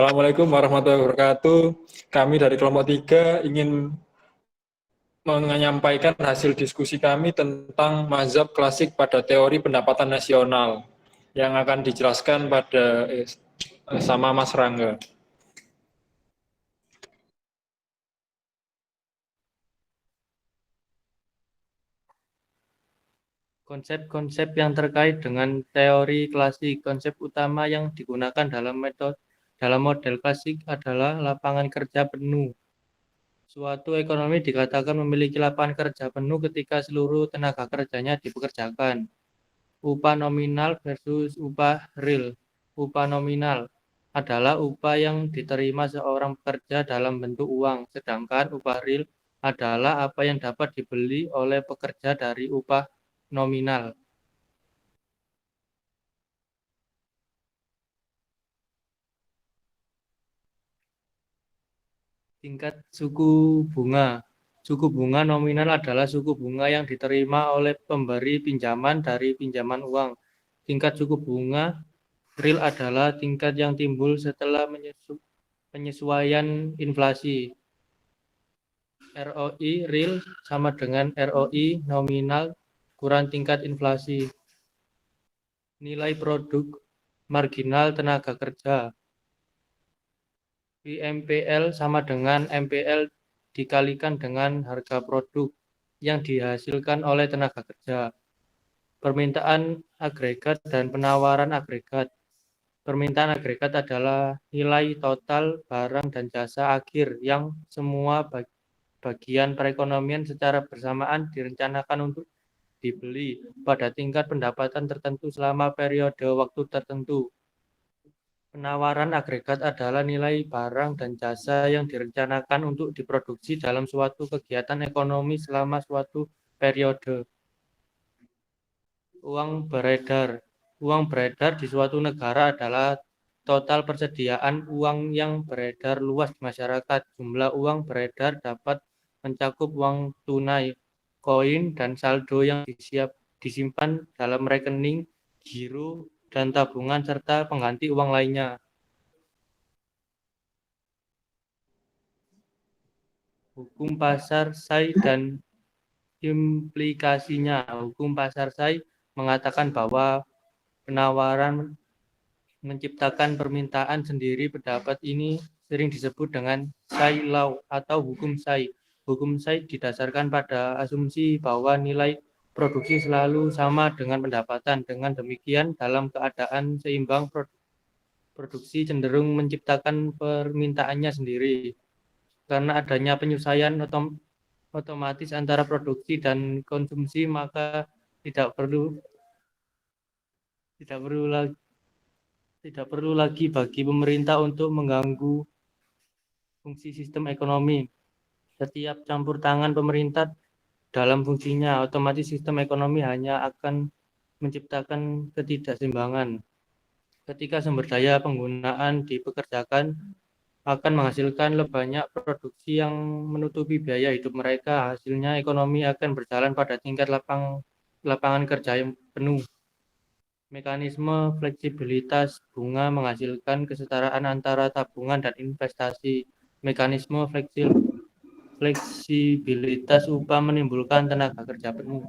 Assalamualaikum warahmatullahi wabarakatuh. Kami dari kelompok 3 ingin menyampaikan hasil diskusi kami tentang mazhab klasik pada teori pendapatan nasional yang akan dijelaskan sama Mas Rangga. Konsep-konsep yang terkait dengan teori klasik, konsep utama yang digunakan dalam model klasik adalah lapangan kerja penuh. Suatu ekonomi dikatakan memiliki lapangan kerja penuh ketika seluruh tenaga kerjanya dipekerjakan. Upah nominal versus upah real. Upah nominal adalah upah yang diterima seorang pekerja dalam bentuk uang, sedangkan upah real adalah apa yang dapat dibeli oleh pekerja dari upah nominal. Tingkat suku bunga. Suku bunga nominal adalah suku bunga yang diterima oleh pemberi pinjaman dari pinjaman uang. Tingkat suku bunga real adalah tingkat yang timbul setelah penyesuaian inflasi. ROI real sama dengan ROI nominal kurang tingkat inflasi. Nilai produk marginal tenaga kerja. MPL sama dengan MPL dikalikan dengan harga produk yang dihasilkan oleh tenaga kerja. Permintaan agregat dan penawaran agregat. Permintaan agregat adalah nilai total barang dan jasa akhir yang semua bagian perekonomian secara bersamaan direncanakan untuk dibeli pada tingkat pendapatan tertentu selama periode waktu tertentu. Penawaran agregat adalah nilai barang dan jasa yang direncanakan untuk diproduksi dalam suatu kegiatan ekonomi selama suatu periode. Uang beredar. Uang beredar di suatu negara adalah total persediaan uang yang beredar luas di masyarakat. Jumlah uang beredar dapat mencakup uang tunai, koin, dan saldo yang disimpan dalam rekening, giro, dan tabungan serta pengganti uang lainnya. Hukum pasar Say dan implikasinya. Hukum pasar Say mengatakan bahwa penawaran menciptakan permintaan sendiri. Pendapat ini sering disebut dengan Say Law atau hukum Say. Hukum Say didasarkan pada asumsi bahwa nilai produksi selalu sama dengan pendapatan. Dengan demikian, dalam keadaan seimbang, produksi cenderung menciptakan permintaannya sendiri. Karena adanya penyesuaian otomatis antara produksi dan konsumsi, maka tidak perlu lagi bagi pemerintah untuk mengganggu fungsi sistem ekonomi. Setiap campur tangan pemerintah dalam fungsinya, otomatis sistem ekonomi hanya akan menciptakan ketidakseimbangan. Ketika sumber daya penggunaan dipekerjakan, akan menghasilkan lebih banyak produksi yang menutupi biaya hidup mereka. Hasilnya ekonomi akan berjalan pada tingkat lapangan kerja yang penuh. Mekanisme fleksibilitas bunga menghasilkan kesetaraan antara tabungan dan investasi. Mekanisme fleksibilitas upah menimbulkan tenaga kerja penuh.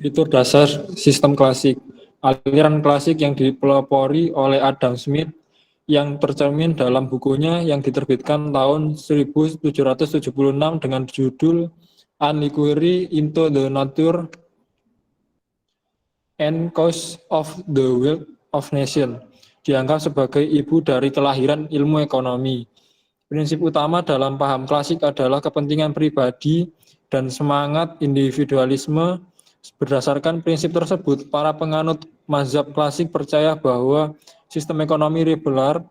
Fitur dasar sistem klasik. Aliran klasik yang dipelopori oleh Adam Smith yang tercermin dalam bukunya yang diterbitkan tahun 1776 dengan judul An Inquiry into the Nature and Cause of the Wealth of Nation, dianggap sebagai ibu dari kelahiran ilmu ekonomi. Prinsip utama dalam paham klasik adalah kepentingan pribadi dan semangat individualisme. Berdasarkan prinsip tersebut, para penganut mazhab klasik percaya bahwa sistem ekonomi liberal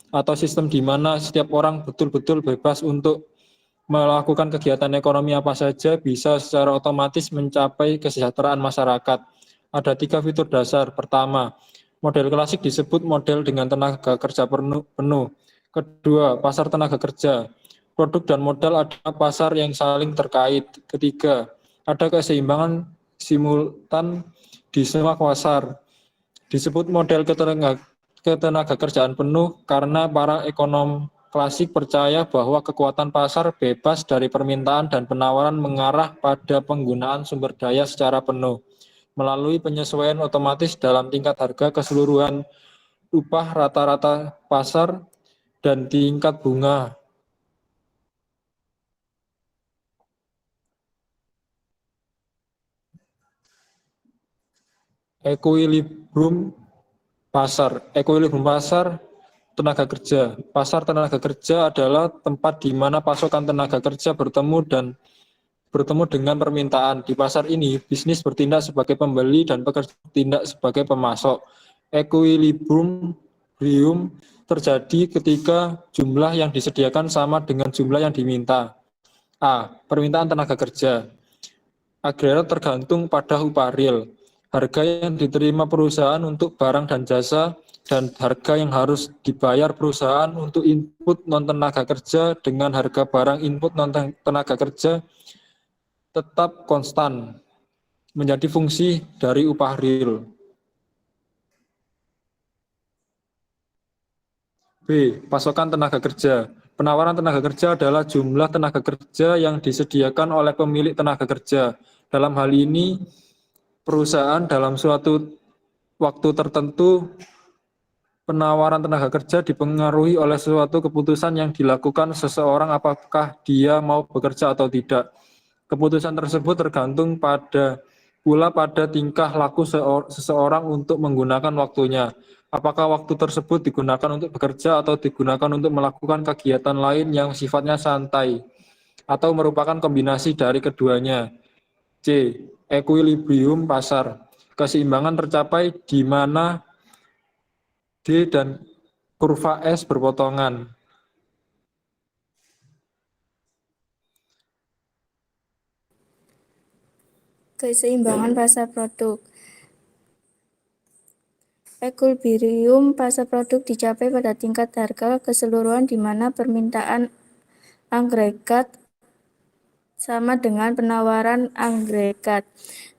atau sistem di mana setiap orang betul-betul bebas untuk melakukan kegiatan ekonomi apa saja bisa secara otomatis mencapai kesejahteraan masyarakat. Ada 3 fitur dasar. Pertama, model klasik disebut model dengan tenaga kerja penuh. Kedua, pasar tenaga kerja. Produk dan modal adalah pasar yang saling terkait. Ketiga, ada keseimbangan simultan di semua pasar. Disebut model ketenaga kerjaan penuh karena para ekonom klasik percaya bahwa kekuatan pasar bebas dari permintaan dan penawaran mengarah pada penggunaan sumber daya secara penuh melalui penyesuaian otomatis dalam tingkat harga keseluruhan upah rata-rata pasar dan tingkat bunga. Equilibrium pasar tenaga kerja. Pasar tenaga kerja adalah tempat di mana pasokan tenaga kerja bertemu dengan permintaan. Di pasar ini, bisnis bertindak sebagai pembeli dan pekerja bertindak sebagai pemasok. Equilibrium terjadi ketika jumlah yang disediakan sama dengan jumlah yang diminta. A. Permintaan tenaga kerja. Agregat tergantung pada upah real. Harga yang diterima perusahaan untuk barang dan jasa dan harga yang harus dibayar perusahaan untuk input non-tenaga kerja dengan harga barang input non-tenaga kerja tetap konstan, menjadi fungsi dari upah real. B. Pasokan tenaga kerja. Penawaran tenaga kerja adalah jumlah tenaga kerja yang disediakan oleh pemilik tenaga kerja. Dalam hal ini, perusahaan dalam suatu waktu tertentu penawaran tenaga kerja dipengaruhi oleh suatu keputusan yang dilakukan seseorang apakah dia mau bekerja atau tidak. Keputusan tersebut tergantung pula pada tingkah laku seseorang untuk menggunakan waktunya. Apakah waktu tersebut digunakan untuk bekerja atau digunakan untuk melakukan kegiatan lain yang sifatnya santai atau merupakan kombinasi dari keduanya. C. Equilibrium pasar. Keseimbangan tercapai di mana D dan kurva S berpotongan. Keseimbangan pasar produk. Equilibrium pasar produk dicapai pada tingkat harga keseluruhan di mana permintaan agregat sama dengan penawaran agregat.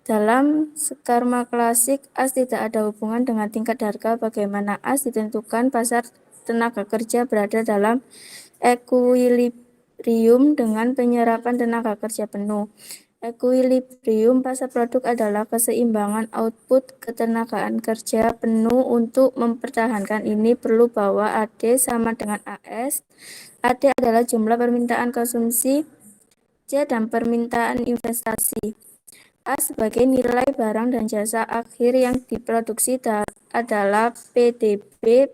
Dalam skema klasik, AS tidak ada hubungan dengan tingkat harga. Bagaimana AS ditentukan? Pasar tenaga kerja berada dalam equilibrium dengan penyerapan tenaga kerja penuh. Equilibrium pasar produk adalah keseimbangan output ketenagaan kerja penuh. Untuk mempertahankan ini perlu bahwa AD sama dengan AS. AD adalah jumlah permintaan konsumsi, C dan permintaan investasi. A sebagai nilai barang dan jasa akhir yang diproduksi adalah PDB,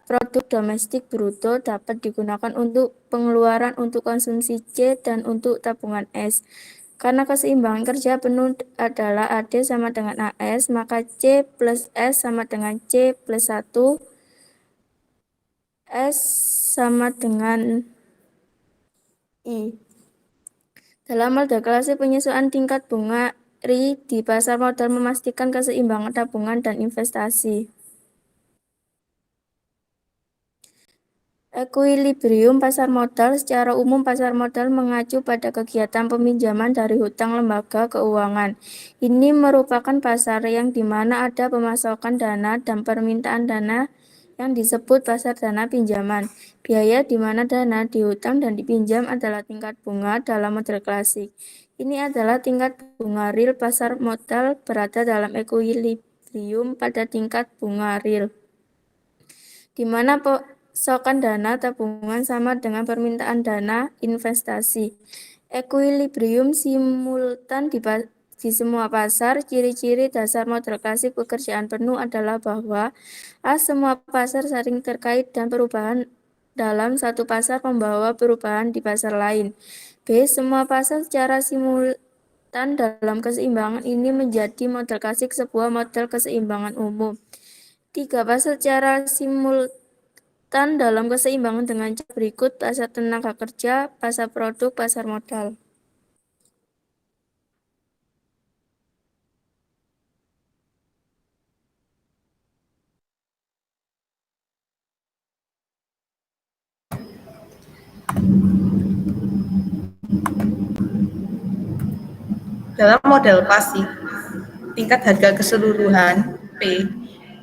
produk domestik bruto, dapat digunakan untuk pengeluaran untuk konsumsi C dan untuk tabungan S. Karena keseimbangan kerja penuh adalah AD sama dengan AS, maka C plus S sama dengan C plus 1, S sama dengan I. Dalam model klasik, penyesuaian tingkat bunga RI di pasar modal memastikan keseimbangan tabungan dan investasi. Equilibrium pasar modal. Secara umum, pasar modal mengacu pada kegiatan peminjaman dari hutang lembaga keuangan. Ini merupakan pasar yang dimana ada pemasokan dana dan permintaan dana yang disebut pasar dana pinjaman. Biaya di mana dana dihutang dan dipinjam adalah tingkat bunga dalam model klasik. Ini adalah tingkat bunga real. Pasar modal berada dalam equilibrium pada tingkat bunga real, di mana pasokan dana tabungan sama dengan permintaan dana investasi. Equilibrium simultan di semua pasar. Ciri-ciri dasar model klasik pekerjaan penuh adalah bahwa A. Semua pasar saling terkait dan perubahan dalam satu pasar membawa perubahan di pasar lain. B. Semua pasar secara simultan dalam keseimbangan ini menjadi model klasik sebuah model keseimbangan umum. 3. Pasar secara simultan dalam keseimbangan dengan cara berikut: pasar tenaga kerja, pasar produk, pasar modal. Dalam model klasik, tingkat harga keseluruhan P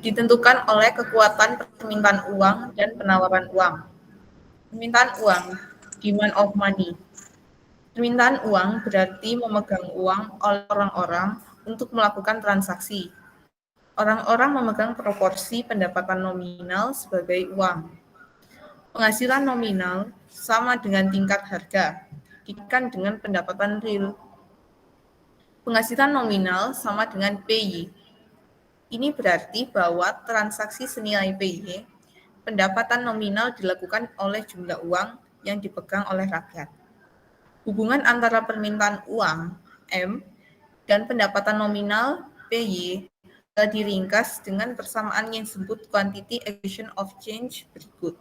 ditentukan oleh kekuatan permintaan uang dan penawaran uang. Permintaan uang, demand of money. Permintaan uang berarti memegang uang oleh orang-orang untuk melakukan transaksi. Orang-orang memegang proporsi pendapatan nominal sebagai uang. Penghasilan nominal sama dengan tingkat harga, dikaitkan dengan pendapatan real. Penghasilan nominal sama dengan PY. Ini berarti bahwa transaksi senilai PY, pendapatan nominal dilakukan oleh jumlah uang yang dipegang oleh rakyat. Hubungan antara permintaan uang, M, dan pendapatan nominal, PY, telah diringkas dengan persamaan yang disebut quantity equation of change berikut.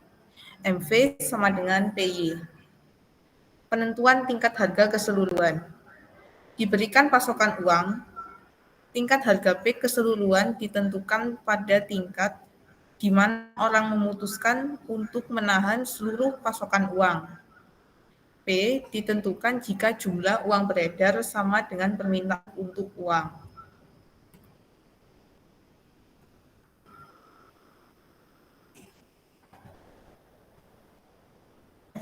MV sama dengan PY. Penentuan tingkat harga keseluruhan. Diberikan pasokan uang, tingkat harga P keseluruhan ditentukan pada tingkat di mana orang memutuskan untuk menahan seluruh pasokan uang. P ditentukan jika jumlah uang beredar sama dengan permintaan untuk uang.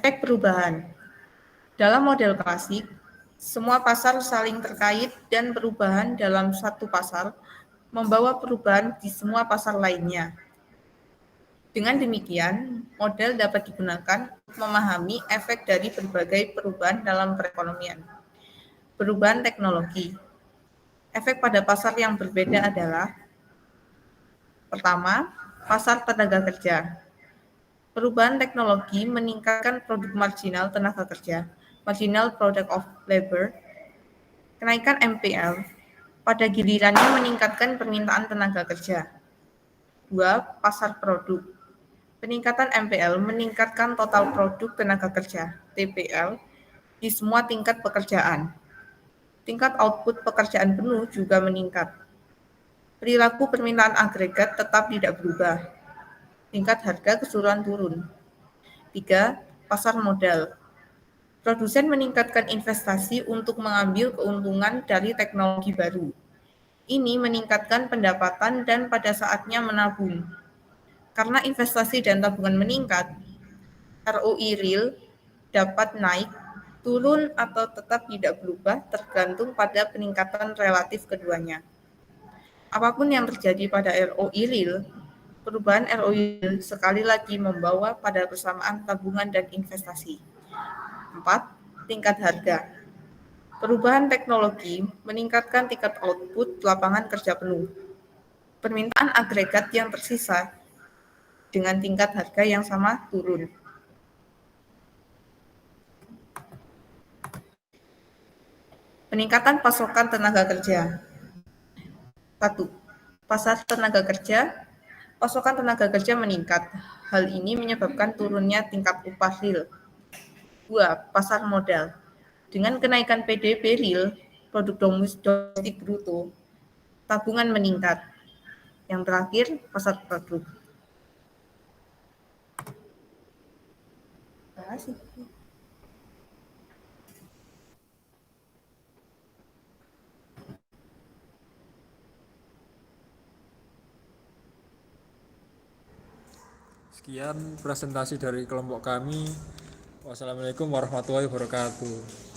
Efek perubahan. Dalam model klasik, semua pasar saling terkait dan perubahan dalam satu pasar membawa perubahan di semua pasar lainnya. Dengan demikian, model dapat digunakan untuk memahami efek dari berbagai perubahan dalam perekonomian. Perubahan teknologi. Efek pada pasar yang berbeda adalah: pertama, pasar tenaga kerja. Perubahan teknologi meningkatkan produk marginal tenaga kerja, marginal product of labor. Kenaikan MPL pada gilirannya meningkatkan permintaan tenaga kerja. 2. Pasar produk. Peningkatan MPL meningkatkan total produk tenaga kerja, TPL, di semua tingkat pekerjaan. Tingkat output pekerjaan penuh juga meningkat. Perilaku permintaan agregat tetap tidak berubah. Tingkat harga keseluruhan turun. 3. Pasar modal. Produsen meningkatkan investasi untuk mengambil keuntungan dari teknologi baru. Ini meningkatkan pendapatan dan pada saatnya menabung. Karena investasi dan tabungan meningkat, ROI real dapat naik, turun, atau tetap tidak berubah tergantung pada peningkatan relatif keduanya. Apapun yang terjadi pada ROI real, perubahan ROI real sekali lagi membawa pada persamaan tabungan dan investasi. 4. Tingkat harga. Perubahan teknologi meningkatkan tingkat output lapangan kerja penuh. Permintaan agregat yang tersisa dengan tingkat harga yang sama turun. Peningkatan pasokan tenaga kerja. 1. Pasar tenaga kerja. Pasokan tenaga kerja meningkat. Hal ini menyebabkan turunnya tingkat upah real. 2. Pasar modal. Dengan kenaikan PDB real, produk domestik bruto, tabungan meningkat. Yang terakhir, pasar produk. Terima kasih. Sekian presentasi dari kelompok kami. Wassalamualaikum warahmatullahi wabarakatuh.